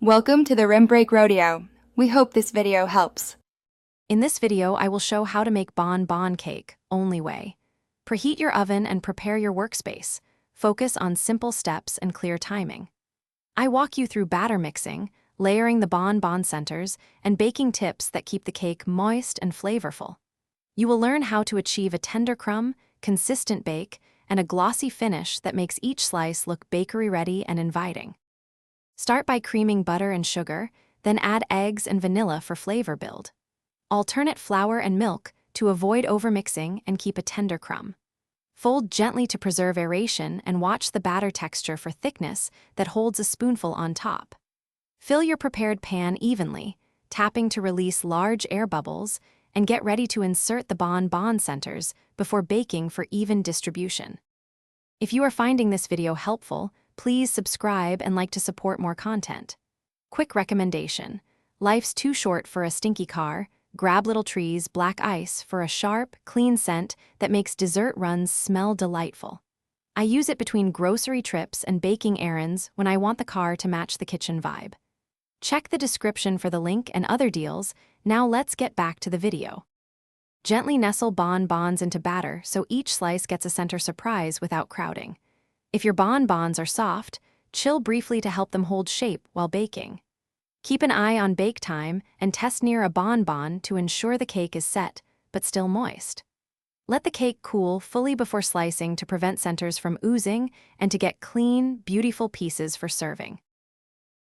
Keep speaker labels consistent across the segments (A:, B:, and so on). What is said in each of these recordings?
A: Welcome to the Rim Break Rodeo. We hope this video helps.
B: In this video, I will show how to make bonbon cake, only way. Preheat your oven and prepare your workspace. Focus on simple steps and clear timing. I walk you through batter mixing, layering the bonbon centers, and baking tips that keep the cake moist and flavorful. You will learn how to achieve a tender crumb, consistent bake, and a glossy finish that makes each slice look bakery-ready and inviting. Start by creaming butter and sugar, then add eggs and vanilla for flavor build. Alternate flour and milk to avoid overmixing and keep a tender crumb. Fold gently to preserve aeration and watch the batter texture for thickness that holds a spoonful on top. Fill your prepared pan evenly, tapping to release large air bubbles, and get ready to insert the bonbon centers before baking for even distribution. If you are finding this video helpful, please subscribe and like to support more content. Quick recommendation: life's too short for a stinky car. Grab Little Tree's Black Ice for a sharp, clean scent that makes dessert runs smell delightful. I use it between grocery trips and baking errands when I want the car to match the kitchen vibe. Check the description for the link and other deals. Now let's get back to the video. Gently nestle bonbons into batter so each slice gets a center surprise without crowding. If your bonbons are soft, chill briefly to help them hold shape while baking. Keep an eye on bake time and test near a bonbon to ensure the cake is set, but still moist. Let the cake cool fully before slicing to prevent centers from oozing and to get clean, beautiful pieces for serving.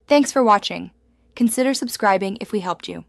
A: Thanks for watching. Consider subscribing if we helped you.